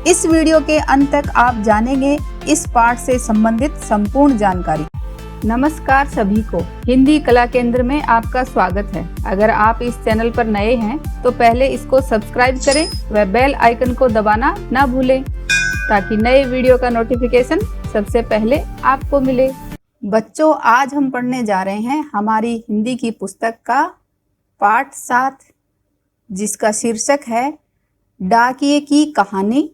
इस वीडियो के अंत तक आप जानेंगे इस पाठ से संबंधित संपूर्ण जानकारी। नमस्कार सभी को, हिंदी कला केंद्र में आपका स्वागत है। अगर आप इस चैनल पर नए हैं तो पहले इसको सब्सक्राइब करें व बेल आइकन को दबाना ना भूलें ताकि नए वीडियो का नोटिफिकेशन सबसे पहले आपको मिले। बच्चों, आज हम पढ़ने जा रहे हैं हमारी हिंदी की पुस्तक का पाठ 7, जिसका शीर्षक है डाकिये की कहानी,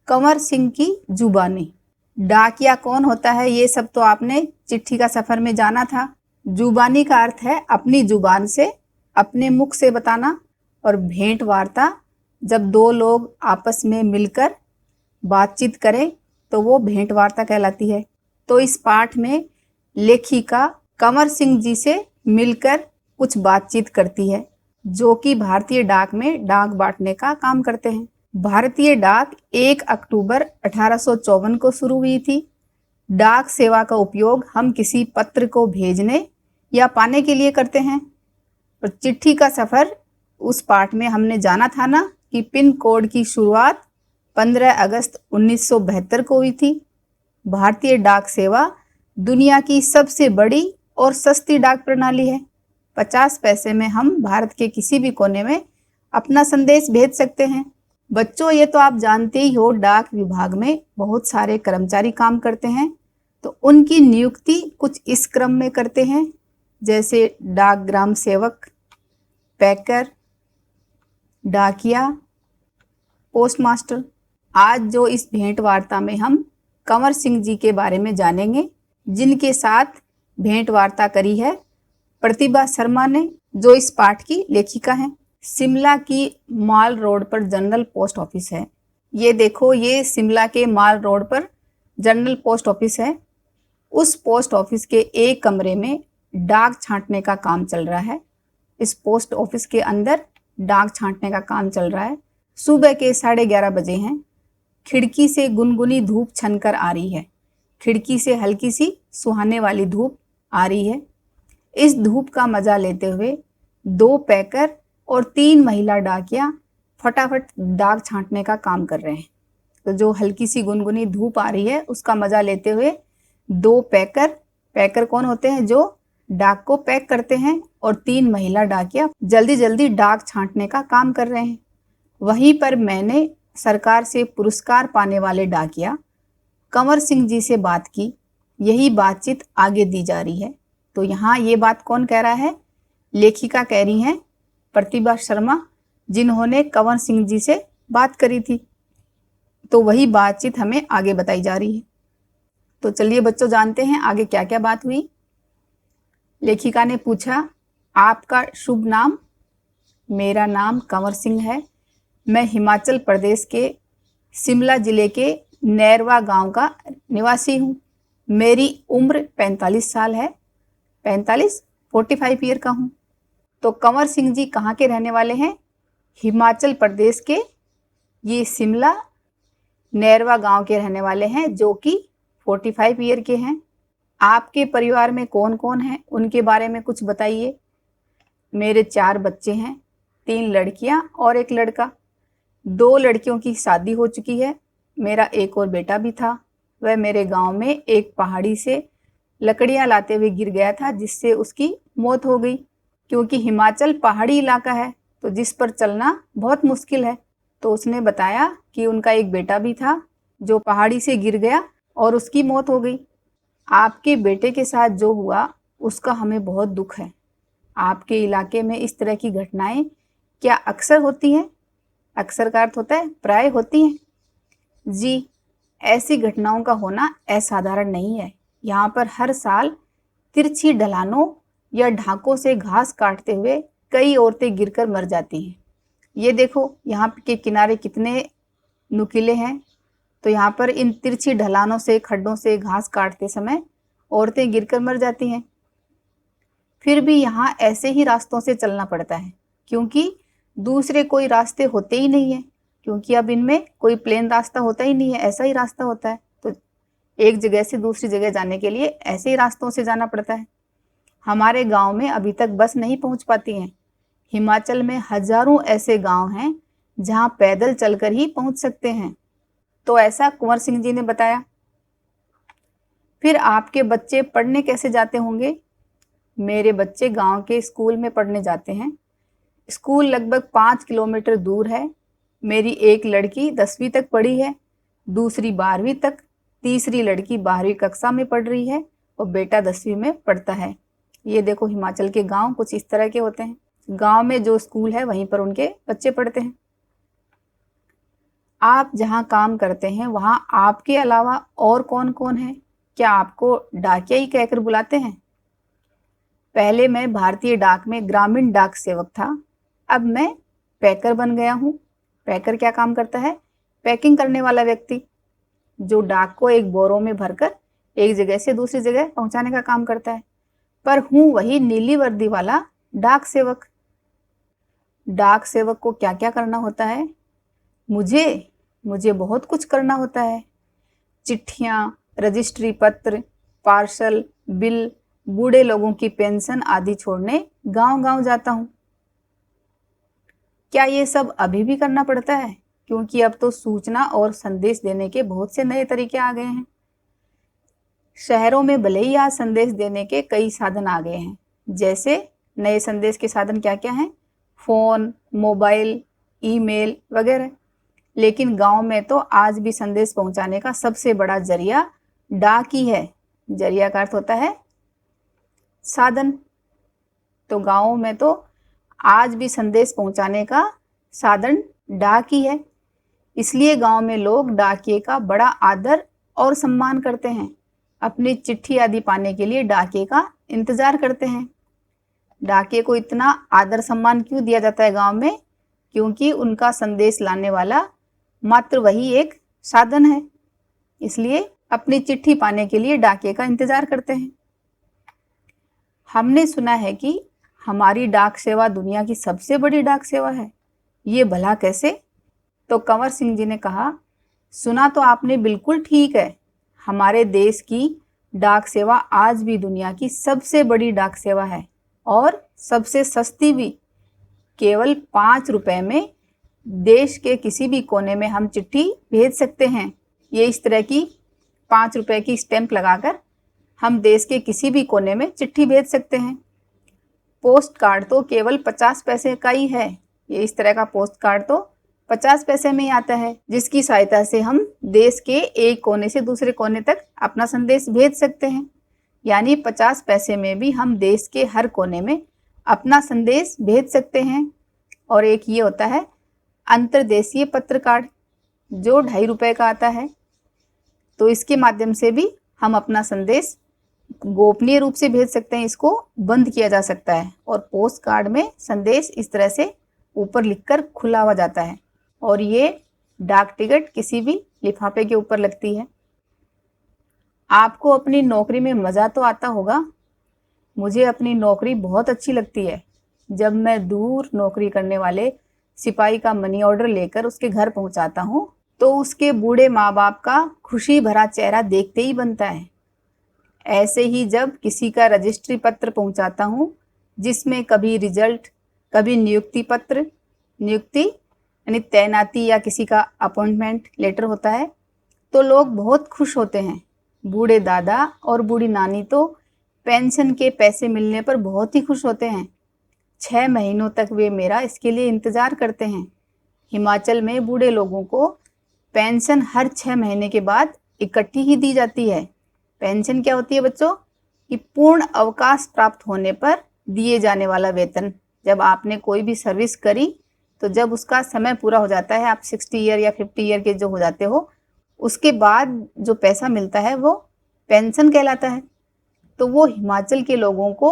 कंवर सिंह की जुबानी। डाकिया कौन होता है ये सब तो आपने चिट्ठी का सफर में जाना था। जुबानी का अर्थ है अपनी जुबान से, अपने मुख से बताना। और भेंट वार्ता, जब दो लोग आपस में मिलकर बातचीत करें तो वो भेंट वार्ता कहलाती है। तो इस पाठ में लेखिका कंवर सिंह जी से मिलकर कुछ बातचीत करती है, जो कि भारतीय डाक में डाक बांटने का काम करते हैं। भारतीय डाक 1 अक्टूबर 1854 को शुरू हुई थी। डाक सेवा का उपयोग हम किसी पत्र को भेजने या पाने के लिए करते हैं। और चिट्ठी का सफर, उस पाठ में हमने जाना था ना कि पिन कोड की शुरुआत 15 अगस्त 1972 को हुई थी। भारतीय डाक सेवा दुनिया की सबसे बड़ी और सस्ती डाक प्रणाली है। 50 पैसे में हम भारत के किसी भी कोने में अपना संदेश भेज सकते हैं। बच्चों, ये तो आप जानते ही हो, डाक विभाग में बहुत सारे कर्मचारी काम करते हैं। तो उनकी नियुक्ति कुछ इस क्रम में करते हैं, जैसे डाक ग्राम सेवक, पैकर, डाकिया, पोस्टमास्टर। आज जो इस भेंट वार्ता में हम कंवर सिंह जी के बारे में जानेंगे, जिनके साथ भेंट वार्ता करी है प्रतिभा शर्मा ने, जो इस पाठ की लेखिका हैं। शिमला की माल रोड पर जनरल पोस्ट ऑफिस है। ये देखो, ये शिमला के माल रोड पर जनरल पोस्ट ऑफिस है। उस पोस्ट ऑफिस के एक कमरे में डाक छांटने का काम चल रहा है। इस पोस्ट ऑफिस के अंदर डाक छांटने का काम चल रहा है। सुबह के 11:30 बजे हैं। खिड़की से गुनगुनी धूप छनकर आ रही है। खिड़की से हल्की सी सुहाने वाली धूप आ रही है। इस धूप का मजा लेते हुए 2 पैकर और 3 महिला डाकिया फटाफट डाक छांटने का काम कर रहे हैं। तो जो हल्की सी गुनगुनी धूप आ रही है उसका मजा लेते हुए 2 पैकर कौन होते हैं? जो डाक को पैक करते हैं। और 3 महिला डाकिया जल्दी जल्दी डाक छांटने का काम कर रहे हैं। वहीं पर मैंने सरकार से पुरस्कार पाने वाले डाकिया कंवर सिंह जी से बात की। यही बातचीत आगे दी जा रही है। तो यहाँ ये बात कौन कह रहा है? लेखिका कह रही हैं प्रतिभा शर्मा, जिन्होंने कंवर सिंह जी से बात करी थी। तो वही बातचीत हमें आगे बताई जा रही है। तो चलिए बच्चों, जानते हैं आगे क्या क्या बात हुई। लेखिका ने पूछा, आपका शुभ नाम? मेरा नाम कंवर सिंह है। मैं हिमाचल प्रदेश के शिमला जिले के नैरवा गांव का निवासी हूँ। मेरी उम्र 45 साल है। 45 ईयर का हूँ। तो कंवर सिंह जी कहाँ के रहने वाले हैं? हिमाचल प्रदेश के ये शिमला नैरवा गांव के रहने वाले हैं, जो कि 45 ईयर के हैं। आपके परिवार में कौन कौन है, उनके बारे में कुछ बताइए। मेरे 4 बच्चे हैं, 3 लड़कियां और 1 लड़का। 2 लड़कियों की शादी हो चुकी है। मेरा एक और बेटा भी था। वह मेरे गांव में एक पहाड़ी से लकड़ियां लाते हुए गिर गया था, जिससे उसकी मौत हो गई। क्योंकि हिमाचल पहाड़ी इलाका है तो जिस पर चलना बहुत मुश्किल है। तो उसने बताया कि उनका एक बेटा भी था जो पहाड़ी से गिर गया और उसकी मौत हो गई। आपके बेटे के साथ जो हुआ उसका हमें बहुत दुख है। आपके इलाके में इस तरह की घटनाएं क्या अक्सर होती हैं? अक्सर का अर्थ होता है प्राय होती हैं। जी, ऐसी घटनाओं का होना असाधारण नहीं है। यहाँ पर हर साल तिरछी ढलानों या ढाकों से घास काटते हुए कई औरतें गिरकर मर जाती हैं। ये देखो, यहाँ के किनारे कितने नुकीले हैं। तो यहाँ पर इन तिरछी ढलानों से, खड्डों से घास काटते समय औरतें गिरकर मर जाती हैं। फिर भी यहाँ ऐसे ही रास्तों से चलना पड़ता है, क्योंकि दूसरे कोई रास्ते होते ही नहीं है। क्योंकि अब इनमें कोई प्लेन रास्ता होता ही नहीं है, ऐसा ही रास्ता होता है। तो एक जगह से दूसरी जगह जाने के लिए ऐसे ही रास्तों से जाना पड़ता है। हमारे गांव में अभी तक बस नहीं पहुंच पाती हैं। हिमाचल में हजारों ऐसे गांव हैं जहां पैदल चलकर ही पहुंच सकते हैं। तो ऐसा कुंवर सिंह जी ने बताया। फिर आपके बच्चे पढ़ने कैसे जाते होंगे? मेरे बच्चे गांव के स्कूल में पढ़ने जाते हैं। स्कूल लगभग 5 किलोमीटर दूर है। मेरी एक लड़की 10वीं तक पढ़ी है, दूसरी 12वीं तक, तीसरी लड़की 12वीं कक्षा में पढ़ रही है और बेटा 10वीं में पढ़ता है। ये देखो, हिमाचल के गांव कुछ इस तरह के होते हैं। गांव में जो स्कूल है वहीं पर उनके बच्चे पढ़ते हैं। आप जहां काम करते हैं वहां आपके अलावा और कौन कौन है? क्या आपको डाकिया ही कहकर बुलाते हैं? पहले मैं भारतीय डाक में ग्रामीण डाक सेवक था, अब मैं पैकर बन गया हूँ। पैकर क्या काम करता है? पैकिंग करने वाला व्यक्ति, जो डाक को एक बोरों में भरकर एक जगह से दूसरी जगह पहुंचाने का काम करता है। पर हूँ वही नीली वर्दी वाला डाक सेवक। डाक सेवक को क्या क्या करना होता है? मुझे बहुत कुछ करना होता है। चिट्ठियाँ, रजिस्ट्री पत्र, पार्सल, बिल, बूढ़े लोगों की पेंशन आदि छोड़ने गांव-गांव जाता हूँ। क्या ये सब अभी भी करना पड़ता है? क्योंकि अब तो सूचना और संदेश देने के बहुत से नए तरीके आ गए हैं। शहरों में भले ही आज संदेश देने के कई साधन आ गए हैं। जैसे नए संदेश के साधन क्या क्या हैं? फ़ोन, मोबाइल, ईमेल वगैरह। लेकिन गांव में तो आज भी संदेश पहुंचाने का सबसे बड़ा जरिया डाक ही है। जरिया का अर्थ होता है साधन। तो गांवों में तो आज भी संदेश पहुंचाने का साधन डाक ही है। इसलिए गांव में लोग डाकिये का बड़ा आदर और सम्मान करते हैं। अपनी चिट्ठी आदि पाने के लिए डाकिये का इंतजार करते हैं। डाकिये को इतना आदर सम्मान क्यों दिया जाता है गांव में? क्योंकि उनका संदेश लाने वाला मात्र वही एक साधन है। इसलिए अपनी चिट्ठी पाने के लिए डाकिये का इंतजार करते हैं। हमने सुना है कि हमारी डाक सेवा दुनिया की सबसे बड़ी डाक सेवा है। ये भला कैसे? तो कंवर सिंह जी ने कहा, सुना तो आपने बिल्कुल ठीक है। हमारे देश की डाक सेवा आज भी दुनिया की सबसे बड़ी डाक सेवा है और सबसे सस्ती भी। केवल 5 रुपए में देश के किसी भी कोने में हम चिट्ठी भेज सकते हैं। ये इस तरह की 5 रुपए की स्टैंप लगाकर हम देश के किसी भी कोने में चिट्ठी भेज सकते हैं। पोस्ट कार्ड तो केवल 50 पैसे का ही है। ये इस तरह का पोस्ट कार्ड तो 50 पैसे में ही आता है, जिसकी सहायता से हम देश के एक कोने से दूसरे कोने तक अपना संदेश भेज सकते हैं। यानी 50 पैसे में भी हम देश के हर कोने में अपना संदेश भेज सकते हैं। और एक ये होता है अंतर्देशीय पत्र कार्ड, जो 2.5 रुपए का आता है। तो इसके माध्यम से भी हम अपना संदेश गोपनीय रूप से भेज सकते हैं। इसको बंद किया जा सकता है और पोस्ट कार्ड में संदेश इस तरह से ऊपर लिखकर खुला हुआ जाता है और ये डाक टिकट किसी भी लिफाफे के ऊपर लगती है। आपको अपनी नौकरी में मज़ा तो आता होगा। मुझे अपनी नौकरी बहुत अच्छी लगती है। जब मैं दूर नौकरी करने वाले सिपाही का मनी ऑर्डर लेकर उसके घर पहुंचाता हूँ तो उसके बूढ़े माँ बाप का खुशी भरा चेहरा देखते ही बनता है। ऐसे ही जब किसी का रजिस्ट्री पत्र पहुंचाता हूँ जिसमें कभी रिजल्ट, कभी नियुक्ति पत्र, नियुक्ति यानी तैनाती या किसी का अपॉइंटमेंट लेटर होता है, तो लोग बहुत खुश होते हैं। बूढ़े दादा और बूढ़ी नानी तो पेंशन के पैसे मिलने पर बहुत ही खुश होते हैं। 6 महीनों तक वे मेरा इसके लिए इंतज़ार करते हैं। हिमाचल में बूढ़े लोगों को पेंशन हर 6 महीने के बाद इकट्ठी ही दी जाती है। पेंशन क्या होती है बच्चों? कि पूर्ण अवकाश प्राप्त होने पर दिए जाने वाला वेतन। जब आपने कोई भी सर्विस करी तो जब उसका समय पूरा हो जाता है, आप 60 ईयर या 50 ईयर के जो हो जाते हो, उसके बाद जो पैसा मिलता है वो पेंशन कहलाता है। तो वो हिमाचल के लोगों को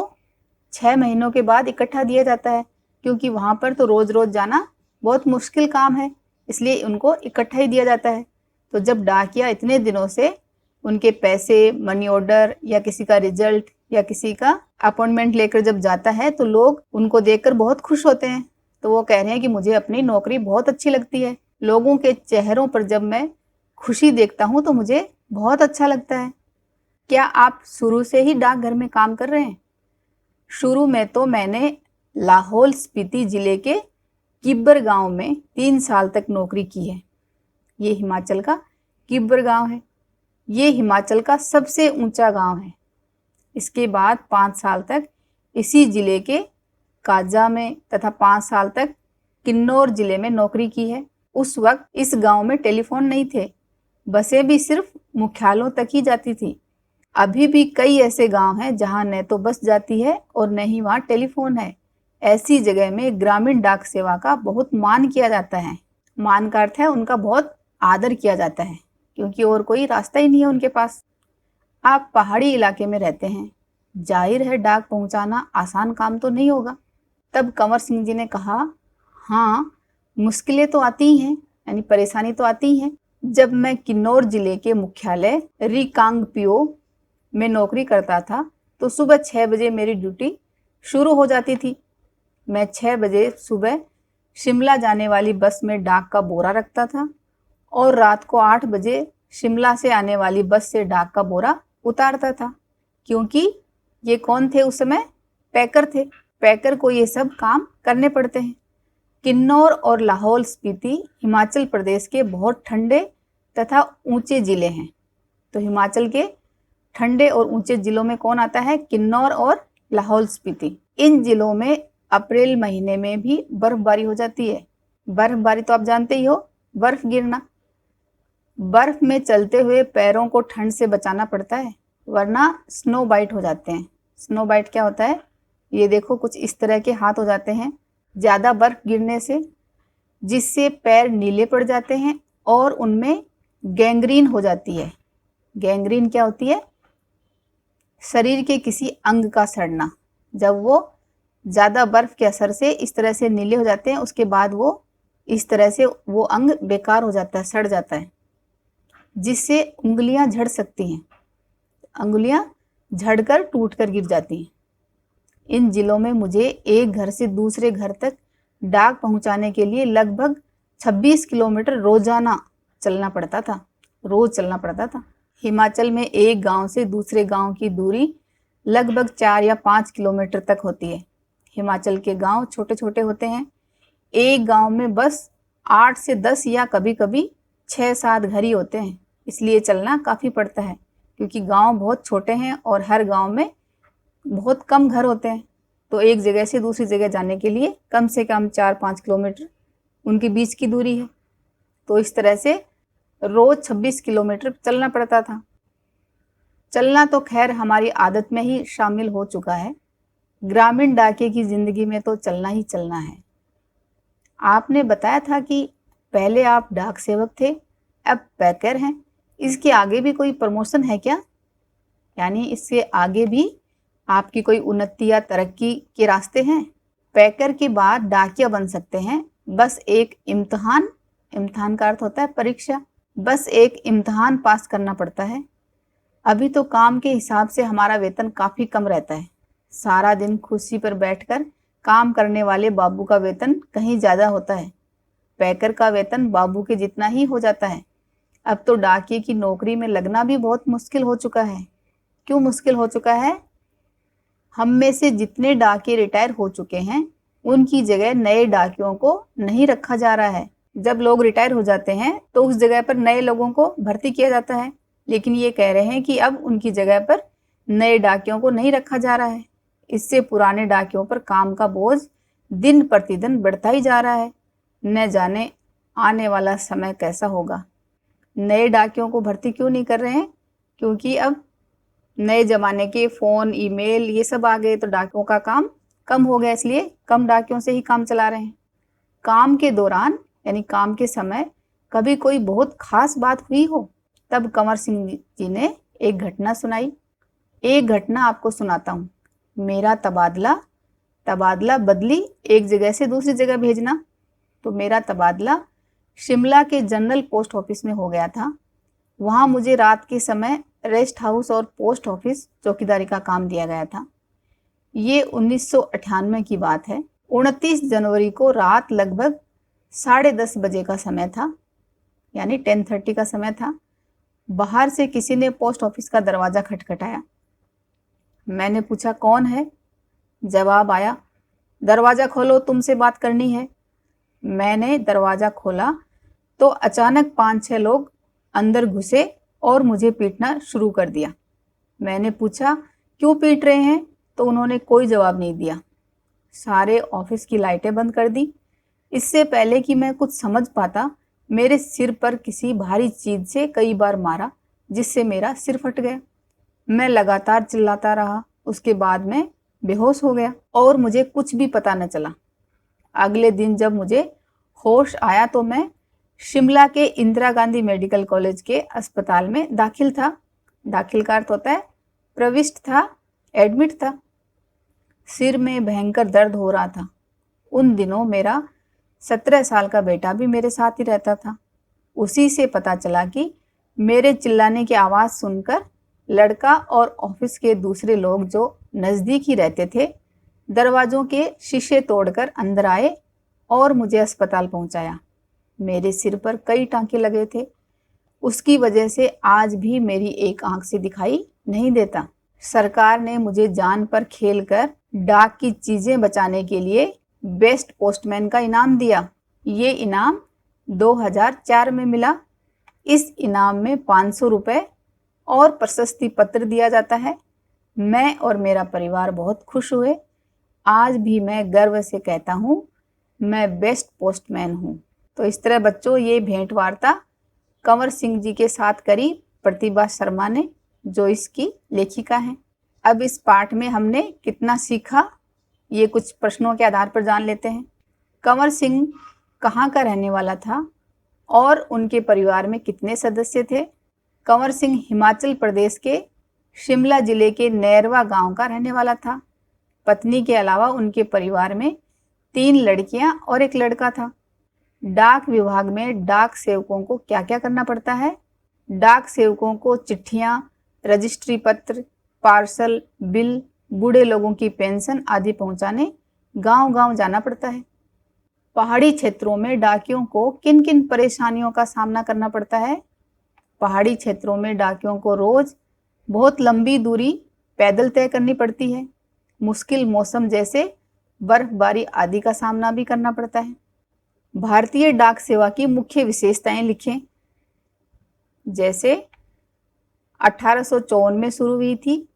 6 महीनों के बाद इकट्ठा दिया जाता है, क्योंकि वहाँ पर तो रोज़ रोज़ जाना बहुत मुश्किल काम है, इसलिए उनको इकट्ठा ही दिया जाता है। तो जब डाकिया इतने दिनों से उनके पैसे, मनी ऑर्डर या किसी का रिजल्ट या किसी का अपॉइंटमेंट लेकर जब जाता है तो लोग उनको देखकर बहुत खुश होते हैं। तो वो कह रहे हैं कि मुझे अपनी नौकरी बहुत अच्छी लगती है। लोगों के चेहरों पर जब मैं खुशी देखता हूँ तो मुझे बहुत अच्छा लगता है। क्या आप शुरू से ही डाकघर में काम कर रहे हैं? शुरू में तो मैंने लाहौल स्पीति जिले के किब्बर गांव में 3 साल तक नौकरी की है। ये हिमाचल का किब्बर गांव है। ये हिमाचल का सबसे ऊंचा गांव है। इसके बाद 5 साल तक इसी जिले के काजा में तथा 5 साल तक किन्नौर जिले में नौकरी की है। उस वक्त इस गांव में टेलीफोन नहीं थे, बसें भी सिर्फ मुख्यालयों तक ही जाती थी। अभी भी कई ऐसे गांव हैं जहां न तो बस जाती है और न ही वहां टेलीफोन है। ऐसी जगह में ग्रामीण डाक सेवा का बहुत मान किया जाता है। मान का अर्थ है उनका बहुत आदर किया जाता है, क्योंकि और कोई रास्ता ही नहीं है उनके पास। आप पहाड़ी इलाके में रहते हैं, जाहिर है डाक पहुंचाना आसान काम तो नहीं होगा। तब कंवर सिंह जी ने कहा, हाँ मुश्किलें तो आती ही हैं, यानी परेशानी तो आती ही हैं। जब मैं किन्नौर जिले के मुख्यालय रिकांगपिओ में नौकरी करता था तो सुबह 6 बजे मेरी ड्यूटी शुरू हो जाती थी। मैं 6 बजे सुबह शिमला जाने वाली बस में डाक का बोरा रखता था और रात को 8 बजे शिमला से आने वाली बस से डाक का बोरा उतारता था, क्योंकि ये कौन थे उस समय? पैकर थे। पैकर को ये सब काम करने पड़ते हैं। किन्नौर और लाहौल स्पीति हिमाचल प्रदेश के बहुत ठंडे तथा ऊंचे जिले हैं। तो हिमाचल के ठंडे और ऊंचे जिलों में कौन आता है? किन्नौर और लाहौल स्पीति। इन जिलों में अप्रैल महीने में भी बर्फबारी हो जाती है। बर्फबारी तो आप जानते ही हो, बर्फ गिरना। बर्फ में चलते हुए पैरों को ठंड से बचाना पड़ता है, वरना स्नो बाइट हो जाते हैं। स्नो बाइट क्या होता है? ये देखो कुछ इस तरह के हाथ हो जाते हैं ज़्यादा बर्फ गिरने से, जिससे पैर नीले पड़ जाते हैं और उनमें गैंग्रीन हो जाती है। गैंग्रीन क्या होती है? शरीर के किसी अंग का सड़ना। जब वो ज़्यादा बर्फ के असर से इस तरह से नीले हो जाते हैं, उसके बाद वो इस तरह से वो अंग बेकार हो जाता है, सड़ जाता है, जिससे उंगलियां झड़ सकती हैं। उंगलियां झड़कर टूटकर गिर जाती हैं। इन जिलों में मुझे एक घर से दूसरे घर तक डाक पहुंचाने के लिए लगभग 26 किलोमीटर रोजाना चलना पड़ता था। रोज चलना पड़ता था। हिमाचल में एक गांव से दूसरे गांव की दूरी लगभग 4 या 5 किलोमीटर तक होती है। हिमाचल के गांव छोटे छोटे होते हैं। एक गांव में बस 8 से 10 या कभी कभी 6-7 घर ही होते हैं, इसलिए चलना काफ़ी पड़ता है, क्योंकि गांव बहुत छोटे हैं और हर गांव में बहुत कम घर होते हैं। तो एक जगह से दूसरी जगह जाने के लिए कम से कम 4-5 किलोमीटर उनके बीच की दूरी है। तो इस तरह से रोज 26 किलोमीटर चलना पड़ता था। चलना तो खैर हमारी आदत में ही शामिल हो चुका है। ग्रामीण डाकिये की जिंदगी में तो चलना ही चलना है। आपने बताया था कि पहले आप डाक सेवक थे, अब पैकर हैं। इसके आगे भी कोई प्रमोशन है क्या? यानी इससे आगे भी आपकी कोई उन्नति या तरक्की के रास्ते हैं? पैकर के बाद डाकिया बन सकते हैं। बस एक इम्तिहान, इम्तिहान का अर्थ होता है परीक्षा, बस एक इम्तिहान पास करना पड़ता है। अभी तो काम के हिसाब से हमारा वेतन काफ़ी कम रहता है। सारा दिन कुर्सी पर बैठकर काम करने वाले बाबू का वेतन कहीं ज़्यादा होता है। पैकर का वेतन बाबू के जितना ही हो जाता है। अब तो डाकिये की नौकरी में लगना भी बहुत मुश्किल हो चुका है। क्यों मुश्किल हो चुका है? हम में से जितने डाकिये रिटायर हो चुके हैं, उनकी जगह नए डाकियों को नहीं रखा जा रहा है। जब लोग रिटायर हो जाते हैं तो उस जगह पर नए लोगों को भर्ती किया जाता है, लेकिन ये कह रहे हैं कि अब उनकी जगह पर नए डाकियों को नहीं रखा जा रहा है। इससे पुराने डाकियों पर काम का बोझ दिन प्रतिदिन बढ़ता ही जा रहा है। न जाने आने वाला समय कैसा होगा। नए डाकियों को भर्ती क्यों नहीं कर रहे हैं? क्योंकि अब नए ज़माने के फ़ोन, ईमेल ये सब आ गए, तो डाकियों का काम कम हो गया, इसलिए कम डाकियों से ही काम चला रहे हैं। काम के दौरान यानी काम के समय कभी कोई बहुत खास बात हुई हो, तब कंवर सिंह जी ने एक घटना सुनाई। एक घटना आपको सुनाता हूँ। मेरा तबादला बदली, एक जगह से दूसरी जगह भेजना। तो मेरा तबादला शिमला के जनरल पोस्ट ऑफिस में हो गया था। वहाँ मुझे रात के समय रेस्ट हाउस और पोस्ट ऑफिस चौकीदारी का काम दिया गया था। ये 1998 की बात है। 29 जनवरी को रात लगभग 10:30 बजे का समय था, यानी 10:30 का समय था। बाहर से किसी ने पोस्ट ऑफिस का दरवाज़ा खटखटाया। मैंने पूछा कौन है? जवाब आया, दरवाज़ा खोलो, तुमसे बात करनी है। मैंने दरवाज़ा खोला तो अचानक 5-6 लोग अंदर घुसे और मुझे पीटना शुरू कर दिया। मैंने पूछा क्यों पीट रहे हैं, तो उन्होंने कोई जवाब नहीं दिया। सारे ऑफिस की लाइटें बंद कर दी। इससे पहले कि मैं कुछ समझ पाता, मेरे सिर पर किसी भारी चीज से कई बार मारा, जिससे मेरा सिर फट गया। मैं लगातार चिल्लाता रहा। उसके बाद मैं बेहोश हो गया और मुझे कुछ भी पता न चला। अगले दिन जब मुझे होश आया तो मैं शिमला के इंदिरा गांधी मेडिकल कॉलेज के अस्पताल में दाखिल था। दाखिल का अर्थ होता है प्रविष्ट था, एडमिट था। सिर में भयंकर दर्द हो रहा था। उन दिनों मेरा 17 साल का बेटा भी मेरे साथ ही रहता था। उसी से पता चला कि मेरे चिल्लाने की आवाज़ सुनकर लड़का और ऑफिस के दूसरे लोग जो नज़दीक ही रहते थे, दरवाज़ों के शीशे तोड़कर अंदर आए और मुझे अस्पताल पहुंचाया। मेरे सिर पर कई टांके लगे थे। उसकी वजह से आज भी मेरी एक आंख से दिखाई नहीं देता। सरकार ने मुझे जान पर खेलकर डाक की चीज़ें बचाने के लिए बेस्ट पोस्टमैन का इनाम दिया। ये इनाम 2004 में मिला। इस इनाम में 500 रुपये और प्रशस्ति पत्र दिया जाता है। मैं और मेरा परिवार बहुत खुश हुए। आज भी मैं गर्व से कहता हूँ, मैं बेस्ट पोस्टमैन हूँ। तो इस तरह बच्चों, ये भेंट वार्ता कंवर सिंह जी के साथ करी प्रतिभा शर्मा ने, जो इसकी लेखिका हैं। अब इस पाठ में हमने कितना सीखा, ये कुछ प्रश्नों के आधार पर जान लेते हैं। कंवर सिंह कहाँ का रहने वाला था और उनके परिवार में कितने सदस्य थे? कंवर सिंह हिमाचल प्रदेश के शिमला जिले के नैरवा गांव का रहने वाला था। पत्नी के अलावा उनके परिवार में 3 लड़कियां और 1 लड़का था। डाक विभाग में डाक सेवकों को क्या क्या करना पड़ता है? डाक सेवकों को चिट्ठियां, रजिस्ट्री पत्र, पार्सल, बिल, बूढ़े लोगों की पेंशन आदि पहुंचाने गांव-गांव जाना पड़ता है। पहाड़ी क्षेत्रों में डाकियों को किन किन परेशानियों का सामना करना पड़ता है? पहाड़ी क्षेत्रों में डाकियों को रोज बहुत लंबी दूरी पैदल तय करनी पड़ती है। मुश्किल मौसम जैसे बर्फबारी आदि का सामना भी करना पड़ता है। भारतीय डाक सेवा की मुख्य विशेषताएं लिखें। जैसे 1854 में शुरू हुई थी।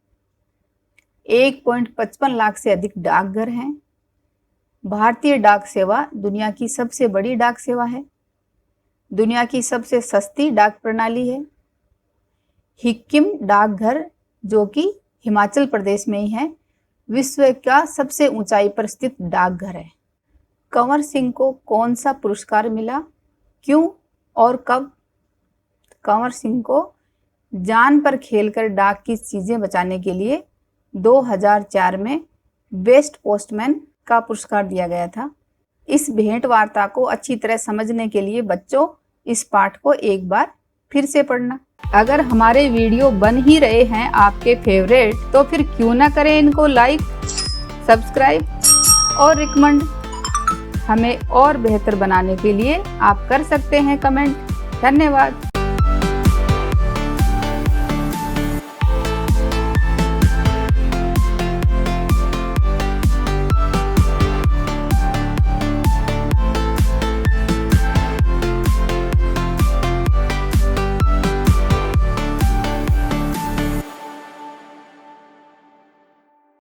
1.55 लाख से अधिक डाकघर हैं। भारतीय डाक सेवा दुनिया की सबसे बड़ी डाक सेवा है। दुनिया की सबसे सस्ती डाक प्रणाली है। हिक्किम डाकघर, जो कि हिमाचल प्रदेश में ही है, विश्व का सबसे ऊंचाई पर स्थित डाकघर है। कंवर सिंह को कौन सा पुरस्कार मिला, क्यों और कब? कंवर सिंह को जान पर खेलकर डाक की चीज़ें बचाने के लिए 2004 में बेस्ट पोस्टमैन का पुरस्कार दिया गया था। इस भेंट वार्ता को अच्छी तरह समझने के लिए बच्चों इस पाठ को एक बार फिर से पढ़ना। अगर हमारे वीडियो बन ही रहे हैं आपके फेवरेट, तो फिर क्यों ना करें इनको लाइक, सब्सक्राइब और रिकमेंड। हमें और बेहतर बनाने के लिए आप कर सकते हैं कमेंट। धन्यवाद।